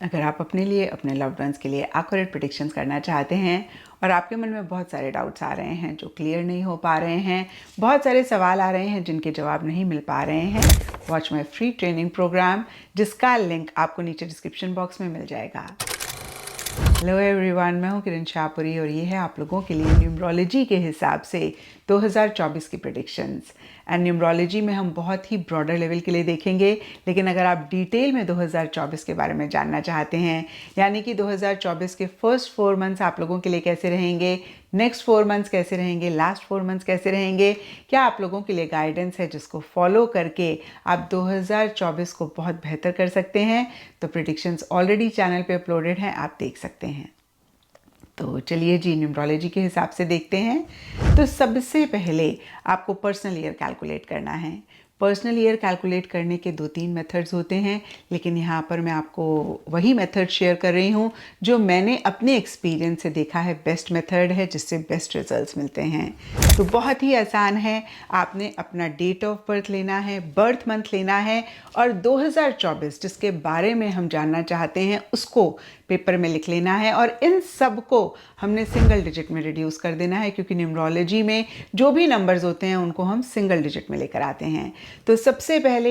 अगर आप अपने लिए, अपने लव्ड वंस के लिए एक्यूरेट प्रेडिक्शंस करना चाहते हैं और आपके मन में बहुत सारे डाउट्स आ रहे हैं जो क्लियर नहीं हो पा रहे हैं, बहुत सारे सवाल आ रहे हैं जिनके जवाब नहीं मिल पा रहे हैं, watch my free training program, जिसका लिंक आपको नीचे डिस्क्रिप्शन बॉक्स में मिल जाएगा। हेलो एवरीवन, मैं हूं किरण शाहपुरी और ये है आप लोगों के लिए न्यूमरोलॉजी के हिसाब से 2024 की प्रेडिक्शंस। एंड न्यूमरोलॉजी में हम बहुत ही ब्रॉडर लेवल के लिए देखेंगे, लेकिन अगर आप डिटेल में 2024 के बारे में जानना चाहते हैं, यानी कि 2024 के फर्स्ट 4 मंथ्स आप लोगों के लिए कैसे रहेंगे, नेक्स्ट 4 मंथ्स कैसे रहेंगे, लास्ट 4 मंथ्स कैसे रहेंगे, क्या आप लोगों के लिए गाइडेंस है जिसको फॉलो करके आप 2024 को बहुत बेहतर कर सकते हैं, तो प्रेडिक्शंस ऑलरेडी चैनल पे अपलोडेड हैं, आप देख सकते हैं। तो चलिए जी, न्यूमरोलॉजी के हिसाब से देखते हैं। तो सबसे पहले आपको पर्सनल ईयर कैलकुलेट करना है। पर्सनल ईयर कैलकुलेट करने के 2-3 मेथड्स होते हैं, लेकिन यहाँ पर मैं आपको वही मेथड शेयर कर रही हूँ जो मैंने अपने एक्सपीरियंस से देखा है बेस्ट मेथड है, जिससे बेस्ट रिजल्ट्स मिलते हैं। तो बहुत ही आसान है, आपने अपना डेट ऑफ बर्थ लेना है, बर्थ मंथ लेना है और 2024 जिसके बारे में हम जानना चाहते हैं उसको पेपर में लिख लेना है और इन सब को हमने सिंगल डिजिट में रिड्यूस कर देना है, क्योंकि न्यूमरोलॉजी में जो भी नंबर्स होते हैं उनको हम सिंगल डिजिट में लेकर आते हैं। तो सबसे पहले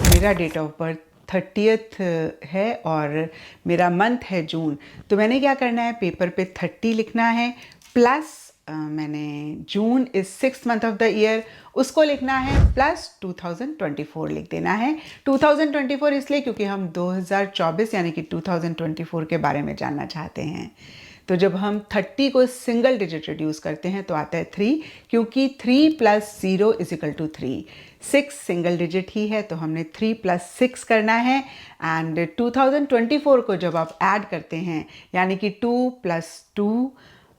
मेरा डेट ऑफ बर्थ 30th है और मेरा मंथ है जून। तो मैंने क्या करना है, पेपर पे 30 लिखना है प्लस मैंने June is 6th month of the year उसको लिखना है प्लस 2024 लिख देना है। 2024 इसलिए क्योंकि हम 2024 यानी कि 2024 के बारे में जानना चाहते हैं। तो जब हम 30 को सिंगल डिजिट रिड्यूस करते हैं तो आता है 3, क्योंकि 3 + 0 = 3। 6 सिंगल डिजिट ही है, तो हमने 3 + 6 करना है। एंड 2024 को जब आप ऐड करते हैं, यानी कि 2 + 2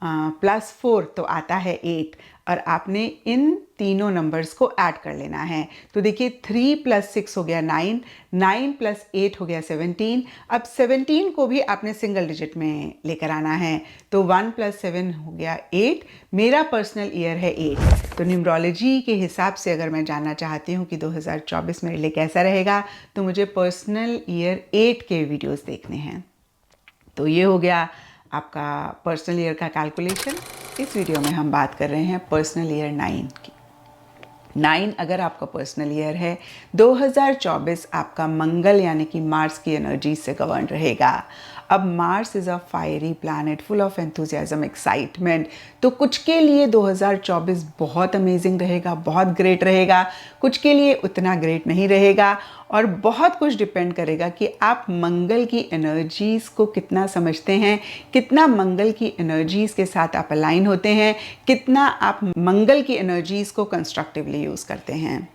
+ 4 तो आता है 8, और आपने इन तीनों नंबर्स को ऐड कर लेना है। तो देखिए 3 + 6 हो गया 9, 9 + 8 हो गया 17। अब 17 को भी आपने सिंगल डिजिट में लेकर आना है, तो 1 + 7 हो गया 8। मेरा पर्सनल ईयर है 8। तो न्यूमरोलॉजी के हिसाब से अगर मैं जानना चाहती हूँ कि 2024 मेरे लिए कैसा रहेगा, तो मुझे पर्सनल ईयर 8 के वीडियोज़ देखने हैं। तो ये हो गया आपका पर्सनल ईयर का कैलकुलेशन। इस वीडियो में हम बात कर रहे हैं पर्सनल ईयर 9 की। 9 अगर आपका पर्सनल ईयर है, 2024 आपका मंगल यानी कि मार्स की एनर्जी से गवर्न रहेगा। अब Mars is a fiery planet full of enthusiasm, excitement. तो कुछ के लिए 2024 बहुत अमेजिंग रहेगा, बहुत ग्रेट रहेगा, कुछ के लिए उतना ग्रेट नहीं रहेगा, और बहुत कुछ डिपेंड करेगा कि आप मंगल की एनर्जीज़ को कितना समझते हैं, कितना मंगल की एनर्जीज़ के साथ आप अलाइन होते हैं, कितना आप मंगल की एनर्जीज़ को कंस्ट्रक्टिवली यूज़ करते हैं।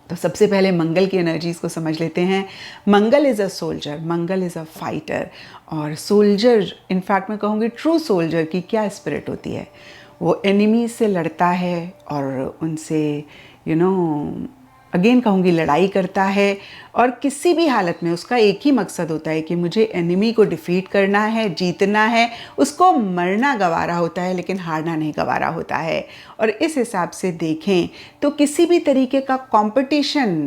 तो सबसे पहले मंगल की एनर्जीज़ को समझ लेते हैं। Mangal is a soldier, Mangal is a fighter, और सोल्जर, इनफैक्ट मैं कहूँगी ट्रू सोल्जर की क्या स्पिरिट होती है, वो एनिमी से लड़ता है और उनसे अगेन कहूँगी लड़ाई करता है, और किसी भी हालत में उसका एक ही मकसद होता है कि मुझे एनिमी को डिफीट करना है, जीतना है। उसको मरना गवारा होता है लेकिन हारना नहीं गवारा होता है। और इस हिसाब से देखें तो किसी भी तरीके का कंपटीशन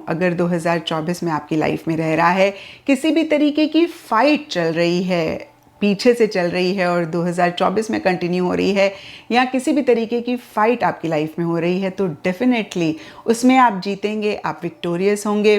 अगर 2024 में आपकी लाइफ में रह रहा है, किसी भी तरीके की फाइट चल रही है, पीछे से चल रही है और 2024 में कंटिन्यू हो रही है, या किसी भी तरीके की फ़ाइट आपकी लाइफ में हो रही है, तो डेफिनेटली उसमें आप जीतेंगे, आप विक्टोरियस होंगे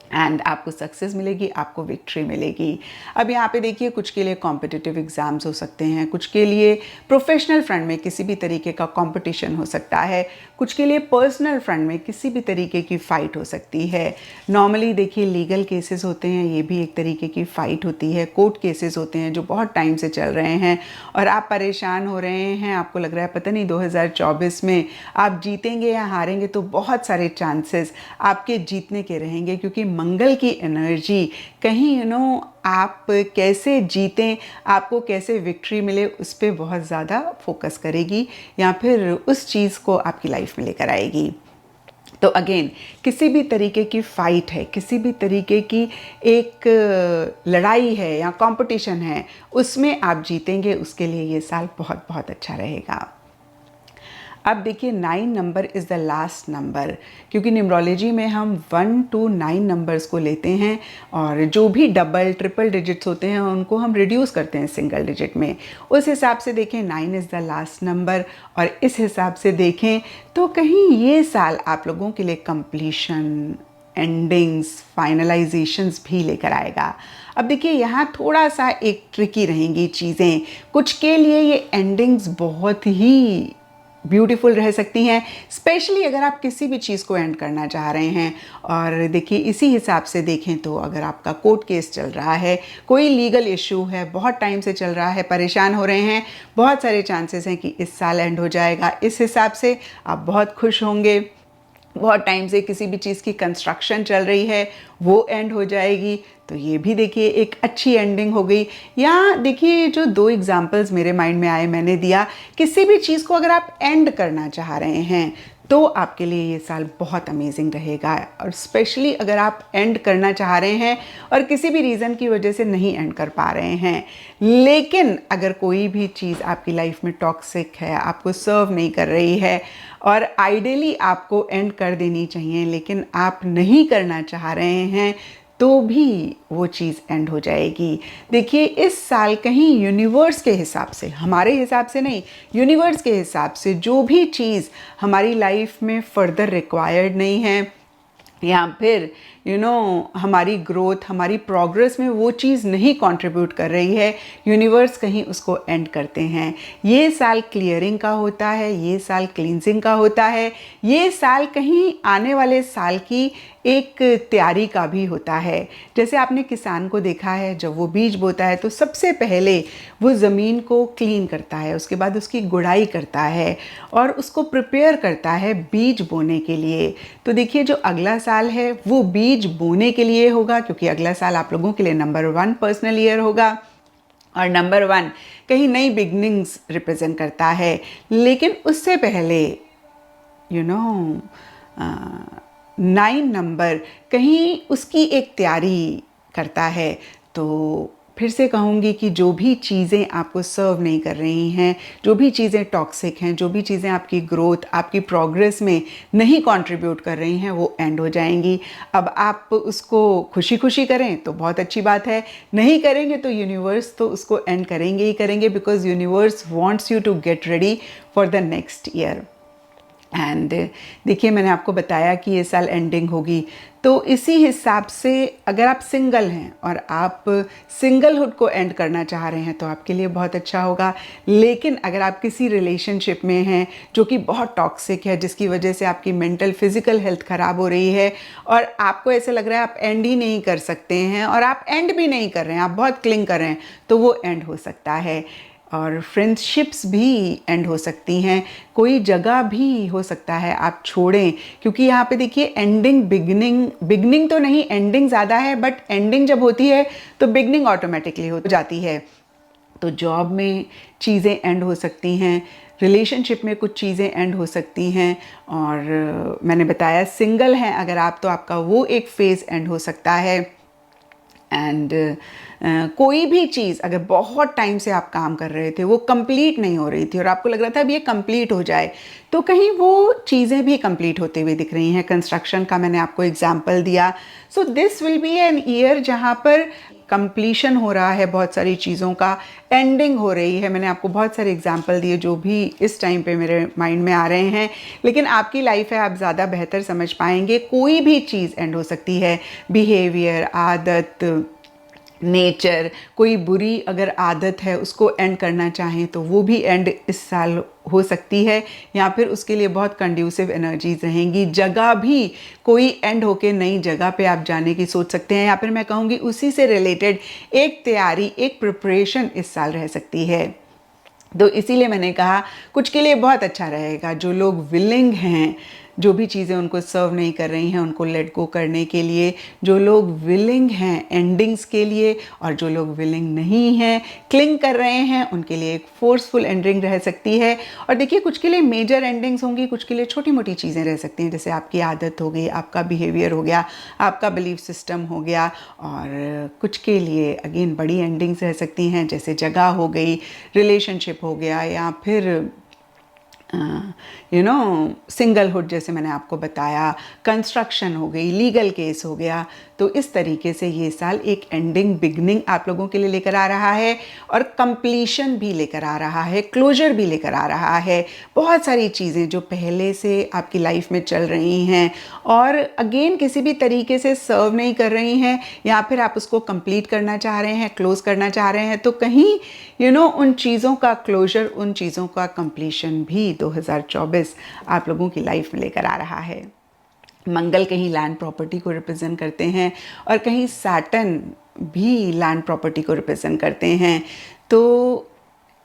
एंड आपको सक्सेस मिलेगी, आपको विक्ट्री मिलेगी। अब यहाँ पे देखिए, कुछ के लिए कॉम्पिटिटिव एग्ज़ाम्स हो सकते हैं, कुछ के लिए प्रोफेशनल फ्रंट में किसी भी तरीके का कंपटीशन हो सकता है, कुछ के लिए पर्सनल फ्रंट में किसी भी तरीके की फ़ाइट हो सकती है। नॉर्मली देखिए लीगल केसेस होते हैं, ये भी एक तरीके की फ़ाइट होती है। कोर्ट केसेस होते हैं जो बहुत टाइम से चल रहे हैं और आप परेशान हो रहे हैं, आपको लग रहा है पता नहीं 2024 में आप जीतेंगे या हारेंगे, तो बहुत सारे चांसेस आपके जीतने के रहेंगे, क्योंकि मंगल की एनर्जी कहीं आप कैसे जीतें, आपको कैसे विक्ट्री मिले, उस पर बहुत ज़्यादा फोकस करेगी या फिर उस चीज़ को आपकी लाइफ में लेकर आएगी। तो अगेन किसी भी तरीके की फ़ाइट है, किसी भी तरीके की एक लड़ाई है या कंपटीशन है, उसमें आप जीतेंगे, उसके लिए ये साल बहुत बहुत अच्छा रहेगा। अब देखिए 9 number is the last number, क्योंकि न्यूमरोलॉजी में हम 1 to 9 नंबर्स को लेते हैं और जो भी डबल ट्रिपल डिजिट्स होते हैं उनको हम रिड्यूस करते हैं सिंगल डिजिट में। उस हिसाब से देखें 9 इज़ द लास्ट नंबर, और इस हिसाब से देखें तो कहीं ये साल आप लोगों के लिए कंप्लीशन, एंडिंग्स, फाइनलाइजेशंस भी लेकर आएगा। अब देखिए यहाँ थोड़ा सा एक ट्रिकी रहेंगी चीज़ें, कुछ के लिए ये एंडिंग्स बहुत ही ब्यूटीफुल रह सकती हैं, स्पेशली अगर आप किसी भी चीज़ को एंड करना चाह रहे हैं। और देखिए इसी हिसाब से देखें तो अगर आपका कोर्ट केस चल रहा है, कोई लीगल इशू है, बहुत टाइम से चल रहा है, परेशान हो रहे हैं, बहुत सारे चांसेस हैं कि इस साल एंड हो जाएगा। इस हिसाब से आप बहुत खुश होंगे। बहुत टाइम से किसी भी चीज़ की कंस्ट्रक्शन चल रही है, वो एंड हो जाएगी, तो ये भी देखिए एक अच्छी एंडिंग हो गई। या देखिए जो 2 एग्जांपल्स मेरे माइंड में आए मैंने दिया, किसी भी चीज़ को अगर आप एंड करना चाह रहे हैं तो आपके लिए ये साल बहुत अमेजिंग रहेगा। और स्पेशली अगर आप एंड करना चाह रहे हैं और किसी भी रीज़न की वजह से नहीं एंड कर पा रहे हैं, लेकिन अगर कोई भी चीज़ आपकी लाइफ में टॉक्सिक है, आपको सर्व नहीं कर रही है और आइडियली आपको एंड कर देनी चाहिए लेकिन आप नहीं करना चाह रहे हैं, तो भी वो चीज़ एंड हो जाएगी। देखिए इस साल कहीं यूनिवर्स के हिसाब से, हमारे हिसाब से नहीं, यूनिवर्स के हिसाब से जो भी चीज़ हमारी लाइफ में फर्दर रिक्वायर्ड नहीं है या फिर हमारी ग्रोथ, हमारी प्रोग्रेस में वो चीज़ नहीं कंट्रीब्यूट कर रही है, यूनिवर्स कहीं उसको एंड करते हैं। ये साल क्लियरिंग का होता है, ये साल क्लींजिंग का होता है, ये साल कहीं आने वाले साल की एक तैयारी का भी होता है। जैसे आपने किसान को देखा है, जब वो बीज बोता है तो सबसे पहले वो ज़मीन को क्लीन करता है, उसके बाद उसकी गुड़ाई करता है और उसको प्रिपेयर करता है बीज बोने के लिए। तो देखिए जो अगला साल है वो बीज बोने के लिए होगा, क्योंकि अगला साल आप लोगों के लिए नंबर 1 पर्सनल ईयर होगा और नंबर 1 कहीं नई बिगनिंग्स रिप्रेजेंट करता है। लेकिन उससे पहले 9 नंबर कहीं उसकी एक तैयारी करता है। तो फिर से कहूँगी कि जो भी चीज़ें आपको सर्व नहीं कर रही हैं, जो भी चीज़ें टॉक्सिक हैं, जो भी चीज़ें आपकी ग्रोथ, आपकी प्रोग्रेस में नहीं कंट्रीब्यूट कर रही हैं, वो एंड हो जाएंगी। अब आप उसको खुशी खुशी करें तो बहुत अच्छी बात है, नहीं करेंगे तो यूनिवर्स तो उसको एंड करेंगे ही करेंगे, because universe wants you to get ready for the next year. And देखिए मैंने आपको बताया कि ये साल एंडिंग होगी, तो इसी हिसाब से अगर आप सिंगल हैं और आप सिंगलहुड को एंड करना चाह रहे हैं तो आपके लिए बहुत अच्छा होगा। लेकिन अगर आप किसी रिलेशनशिप में हैं जो कि बहुत टॉक्सिक है, जिसकी वजह से आपकी मेंटल फिजिकल हेल्थ ख़राब हो रही है और आपको ऐसा लग रहा है आप एंड ही नहीं कर सकते हैं और आप एंड भी नहीं कर रहे हैं, आप बहुत क्लिंग कर रहे हैं, तो वो एंड हो सकता है। और फ्रेंडशिप्स भी एंड हो सकती हैं, कोई जगह भी हो सकता है आप छोड़ें, क्योंकि यहाँ पे देखिए एंडिंग बिगनिंग तो नहीं, एंडिंग ज़्यादा है, बट एंडिंग जब होती है तो बिगनिंग ऑटोमेटिकली हो जाती है। तो जॉब में चीज़ें एंड हो सकती हैं, रिलेशनशिप में कुछ चीज़ें एंड हो सकती हैं, और मैंने बताया सिंगल हैं अगर आप, तो आपका वो एक फेज़ एंड हो सकता है। एंड कोई भी चीज़ अगर बहुत टाइम से आप काम कर रहे थे, वो कंप्लीट नहीं हो रही थी और आपको लग रहा था अब ये कंप्लीट हो जाए, तो कहीं वो चीज़ें भी कंप्लीट होते हुए दिख रही हैं। कंस्ट्रक्शन का मैंने आपको एग्जांपल दिया। So this will be an year जहाँ पर कंप्लीशन हो रहा है, बहुत सारी चीज़ों का एंडिंग हो रही है। मैंने आपको बहुत सारे एग्जांपल दिए जो भी इस टाइम पे मेरे माइंड में आ रहे हैं, लेकिन आपकी लाइफ है, आप ज़्यादा बेहतर समझ पाएंगे। कोई भी चीज़ एंड हो सकती है, बिहेवियर, आदत, नेचर, कोई बुरी अगर आदत है उसको एंड करना चाहें तो वो भी एंड इस साल हो सकती है, या फिर उसके लिए बहुत कंड्यूसिव एनर्जीज रहेंगी। जगह भी कोई एंड होके नई जगह पे आप जाने की सोच सकते हैं, या फिर मैं कहूँगी उसी से रिलेटेड एक तैयारी, एक प्रिपरेशन इस साल रह सकती है। तो इसीलिए मैंने कहा कुछ के लिए बहुत अच्छा रहेगा। जो लोग विलिंग हैं, जो भी चीज़ें उनको सर्व नहीं कर रही हैं उनको लेट गो करने के लिए, जो लोग विलिंग हैं एंडिंग्स के लिए, और जो लोग विलिंग नहीं हैं, क्लिंग कर रहे हैं, उनके लिए एक फोर्सफुल एंडिंग रह सकती है। और देखिए कुछ के लिए मेजर एंडिंग्स होंगी, कुछ के लिए छोटी मोटी चीज़ें रह सकती हैं, जैसे आपकी आदत हो गई, आपका बिहेवियर हो गया, आपका बिलीफ सिस्टम हो गया। और कुछ के लिए अगेन बड़ी एंडिंग्स रह सकती हैं, जैसे जगह हो गई, रिलेशनशिप हो गया, या फिर सिंगलहुड जैसे मैंने आपको बताया, कंस्ट्रक्शन हो गई, लीगल केस हो गया। तो इस तरीके से ये साल एक एंडिंग बिगनिंग आप लोगों के लिए लेकर आ रहा है और कंप्लीशन भी लेकर आ रहा है, क्लोजर भी लेकर आ रहा है। बहुत सारी चीज़ें जो पहले से आपकी लाइफ में चल रही हैं और अगेन किसी भी तरीके से सर्व नहीं कर रही हैं या फिर आप उसको कंप्लीट करना चाह रहे हैं, क्लोज करना चाह रहे हैं, तो कहीं उन चीज़ों का क्लोजर, उन चीज़ों का कंप्लीशन भी 2024 आप लोगों की लाइफ में लेकर आ रहा है। मंगल कहीं लैंड प्रॉपर्टी को रिप्रेजेंट करते हैं और कहीं सैटर्न भी लैंड प्रॉपर्टी को रिप्रेजेंट करते हैं। तो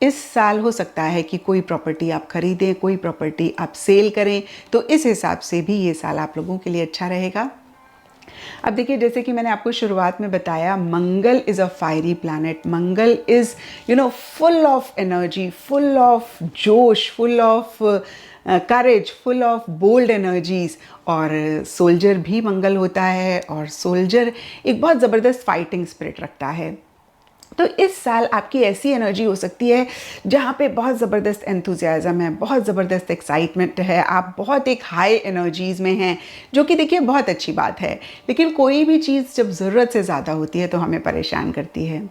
इस साल हो सकता है कि कोई प्रॉपर्टी आप खरीदें, कोई प्रॉपर्टी आप सेल करें, तो इस हिसाब से भी ये साल आप लोगों के लिए अच्छा रहेगा। अब देखिए, जैसे कि मैंने आपको शुरुआत में बताया, Mangal is a fiery planet. Mangal is full of energy, full of जोश, full of courage, full of bold energies. और सोल्जर भी मंगल होता है और सोल्जर एक बहुत ज़बरदस्त फाइटिंग स्पिरिट रखता है। तो इस साल आपकी ऐसी एनर्जी हो सकती है जहाँ पे बहुत ज़बरदस्त एंथुजियाज़म है, बहुत ज़बरदस्त एक्साइटमेंट है, आप बहुत एक हाई एनर्जीज़ में हैं, जो कि देखिए बहुत अच्छी बात है। लेकिन कोई भी चीज़ जब ज़रूरत से ज़्यादा होती है तो हमें परेशान करती है।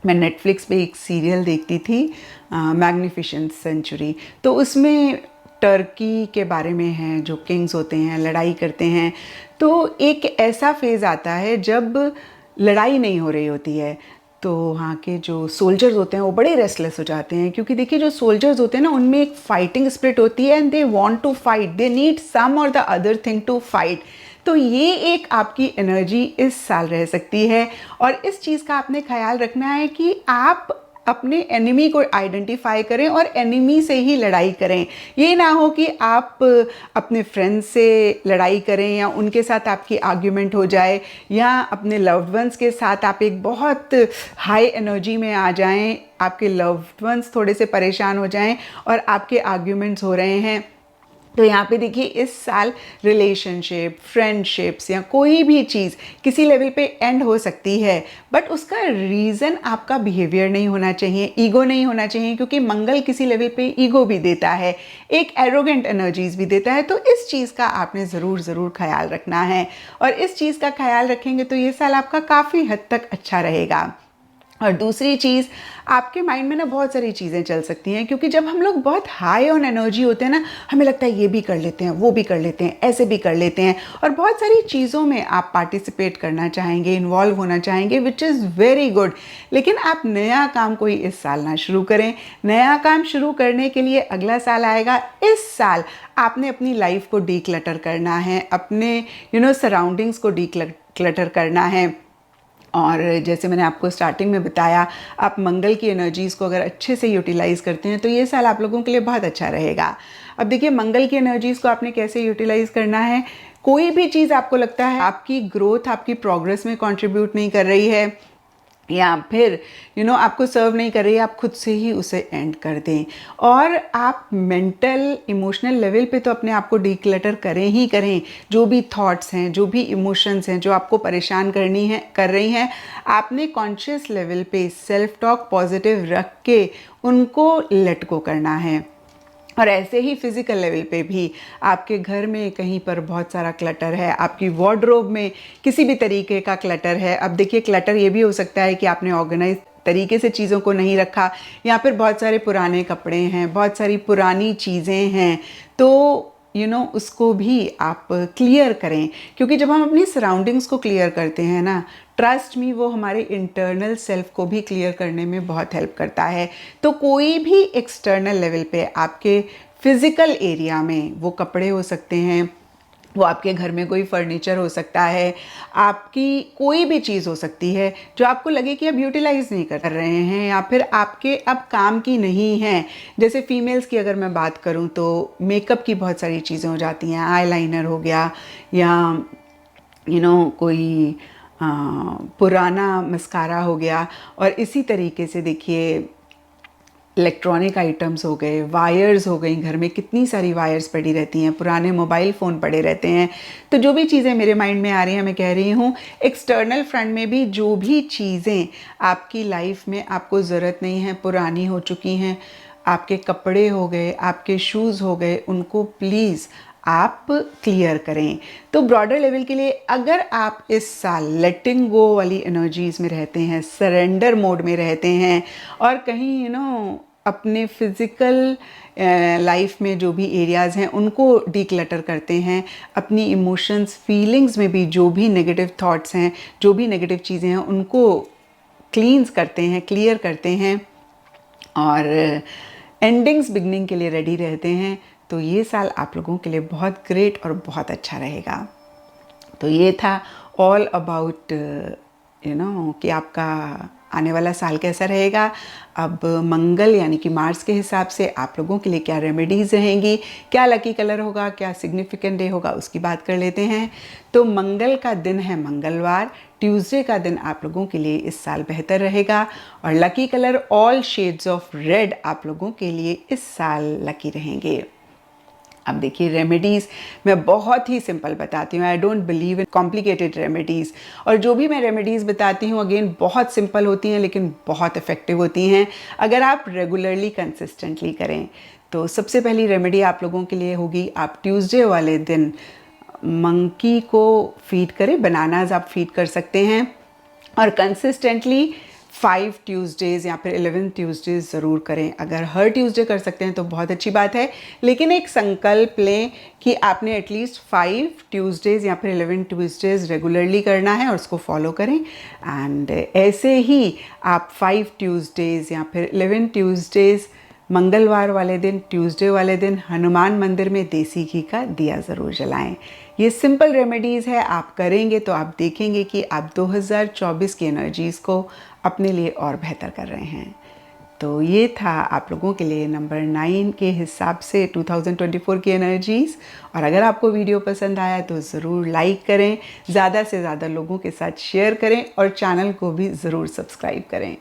मैं नेटफ्लिक्स पे एक सीरियल देखती थी, मैग्निफिसेंट सेंचुरी। तो उसमें टर्की के बारे में है, जो किंग्स होते हैं लड़ाई करते हैं। तो एक ऐसा फेज़ आता है जब लड़ाई नहीं हो रही होती है, तो वहाँ के जो सोल्जर्स होते हैं वो बड़े रेस्टलेस हो जाते हैं, क्योंकि देखिए जो सोल्जर्स होते हैं ना, उनमें एक फाइटिंग स्पिरिट होती है and they want to fight, they need some or the other thing to fight. तो ये एक आपकी एनर्जी इस साल रह सकती है और इस चीज़ का आपने ख्याल रखना है कि आप अपने एनिमी को आइडेंटिफाई करें और एनिमी से ही लड़ाई करें। ये ना हो कि आप अपने फ्रेंड्स से लड़ाई करें या उनके साथ आपकी आर्ग्यूमेंट हो जाए, या अपने लव्ड वंस के साथ आप एक बहुत हाई एनर्जी में आ जाएं, आपके लव्ड वंस थोड़े से परेशान हो जाएं और आपके आर्ग्यूमेंट्स हो रहे हैं। तो यहाँ पे देखिए, इस साल रिलेशनशिप, फ्रेंडशिप्स या कोई भी चीज़ किसी लेवल पे एंड हो सकती है, बट उसका रीज़न आपका बिहेवियर नहीं होना चाहिए, ईगो नहीं होना चाहिए, क्योंकि मंगल किसी लेवल पे ईगो भी देता है, एक एरोगेंट एनर्जीज भी देता है। तो इस चीज़ का आपने ज़रूर ख्याल रखना है और इस चीज़ का ख्याल रखेंगे तो ये साल आपका काफ़ी हद तक अच्छा रहेगा। और दूसरी चीज़, आपके माइंड में ना बहुत सारी चीज़ें चल सकती हैं, क्योंकि जब हम लोग बहुत हाई ऑन एनर्जी होते हैं ना, हमें लगता है ये भी कर लेते हैं, वो भी कर लेते हैं, ऐसे भी कर लेते हैं, और बहुत सारी चीज़ों में आप पार्टिसिपेट करना चाहेंगे, इन्वॉल्व होना चाहेंगे, विच इज़ वेरी गुड। लेकिन आप नया काम कोई इस साल ना शुरू करें। नया काम शुरू करने के लिए अगला साल आएगा। इस साल आपने अपनी लाइफ को डीक्लटर करना है, अपने सराउंडिंग्स को डीक्लटर करना है। और जैसे मैंने आपको स्टार्टिंग में बताया, आप मंगल की एनर्जीज़ को अगर अच्छे से यूटिलाइज़ करते हैं तो ये साल आप लोगों के लिए बहुत अच्छा रहेगा। अब देखिए, मंगल की एनर्जीज़ को आपने कैसे यूटिलाइज़ करना है। कोई भी चीज़ आपको लगता है आपकी ग्रोथ, आपकी प्रोग्रेस में कंट्रीब्यूट नहीं कर रही है या फिर आपको सर्व नहीं कर रही है, आप खुद से ही उसे एंड कर दें। और आप मेंटल इमोशनल लेवल पे तो अपने आप को डीक्लटर करें ही करें। जो भी थॉट्स हैं, जो भी इमोशंस हैं जो आपको परेशान कर रही हैं, आपने कॉन्शियस लेवल पे सेल्फ टॉक पॉजिटिव रख के उनको लेट गो करना है। और ऐसे ही फिज़िकल लेवल पे भी आपके घर में कहीं पर बहुत सारा क्लटर है, आपकी वार्डरोब में किसी भी तरीके का क्लटर है। अब देखिए, क्लटर ये भी हो सकता है कि आपने ऑर्गेनाइज तरीके से चीज़ों को नहीं रखा, या फिर बहुत सारे पुराने कपड़े हैं, बहुत सारी पुरानी चीज़ें हैं। तो उसको भी आप क्लियर करें, क्योंकि जब हम अपनी सराउंडिंग्स को क्लियर करते हैं ना, ट्रस्ट मी, वो हमारे इंटरनल सेल्फ को भी क्लियर करने में बहुत हेल्प करता है। तो कोई भी एक्सटर्नल लेवल पे आपके फिज़िकल एरिया में, वो कपड़े हो सकते हैं, वो आपके घर में कोई फर्नीचर हो सकता है, आपकी कोई भी चीज़ हो सकती है जो आपको लगे कि आप यूटिलाइज नहीं कर रहे हैं या फिर आपके अब काम की नहीं है। जैसे फीमेल्स की अगर मैं बात करूं तो मेकअप की बहुत सारी चीज़ें हो जाती हैं, आईलाइनर हो गया, या कोई पुराना मस्कारा हो गया। और इसी तरीके से देखिए, इलेक्ट्रॉनिक आइटम्स हो गए, वायर्स हो गई, घर में कितनी सारी वायर्स पड़ी रहती हैं, पुराने मोबाइल फ़ोन पड़े रहते हैं। तो जो भी चीज़ें मेरे माइंड में आ रही हैं, मैं कह रही हूँ, एक्सटर्नल फ्रंट में भी जो भी चीज़ें आपकी लाइफ में आपको ज़रूरत नहीं है, पुरानी हो चुकी हैं, आपके कपड़े हो गए, आपके शूज़ हो गए, उनको प्लीज़ आप क्लियर करें। तो ब्रॉडर लेवल के लिए अगर आप इस साल लेटिंग गो वाली एनर्जीज़ में रहते हैं, सरेंडर मोड में रहते हैं और कहीं अपने फिज़िकल लाइफ में जो भी एरियाज़ हैं उनको डीक्लटर करते हैं, अपनी इमोशंस फीलिंग्स में भी जो भी नेगेटिव थॉट्स हैं, जो भी नेगेटिव चीज़ें हैं उनको क्लींस करते हैं, क्लियर करते हैं और एंडिंग्स बिगनिंग के लिए रेडी रहते हैं, तो ये साल आप लोगों के लिए बहुत ग्रेट और बहुत अच्छा रहेगा। तो ये था ऑल अबाउट कि आपका आने वाला साल कैसा रहेगा। अब मंगल यानी कि मार्स के हिसाब से आप लोगों के लिए क्या रेमेडीज़ रहेंगी, क्या लकी कलर होगा, क्या सिग्निफिकेंट डे होगा, उसकी बात कर लेते हैं। तो मंगल का दिन है मंगलवार, ट्यूसडे का दिन आप लोगों के लिए इस साल बेहतर रहेगा और lucky colour all shades of red आप लोगों के लिए इस साल लकी रहेंगे। अब देखिए रेमेडीज़ मैं बहुत ही सिंपल बताती हूँ, I don't believe in complicated remedies, और जो भी मैं रेमेडीज़ बताती हूँ अगेन बहुत सिंपल होती हैं लेकिन बहुत इफ़ेक्टिव होती हैं अगर आप रेगुलरली कंसिस्टेंटली करें। तो सबसे पहली रेमेडी आप लोगों के लिए होगी, आप ट्यूसडे वाले दिन मंकी को फीड करें, बनानाज आप फीड कर सकते हैं और कंसिस्टेंटली 5 ट्यूसडेज़ या फिर 11 ट्यूसडेज़ ज़रूर करें। अगर हर ट्यूसडे कर सकते हैं तो बहुत अच्छी बात है, लेकिन एक संकल्प लें कि आपने एटलीस्ट 5 ट्यूसडेज़ या फिर 11 ट्यूसडेज़ रेगुलरली करना है और उसको फॉलो करें। एंड ऐसे ही आप 5 ट्यूसडेज़ या फिर 11 ट्यूसडेज़ मंगलवार वाले दिन, ट्यूसडे वाले दिन हनुमान मंदिर में देसी घी का दिया ज़रूर जलाएं। ये सिंपल रेमेडीज़ है, आप करेंगे तो आप देखेंगे कि आप 2024 की एनर्जीज़ को अपने लिए और बेहतर कर रहे हैं। तो ये था आप लोगों के लिए नंबर 9 के हिसाब से 2024 की एनर्जीज़। और अगर आपको वीडियो पसंद आया तो ज़रूर लाइक करें, ज़्यादा से ज़्यादा लोगों के साथ शेयर करें और चैनल को भी ज़रूर सब्सक्राइब करें।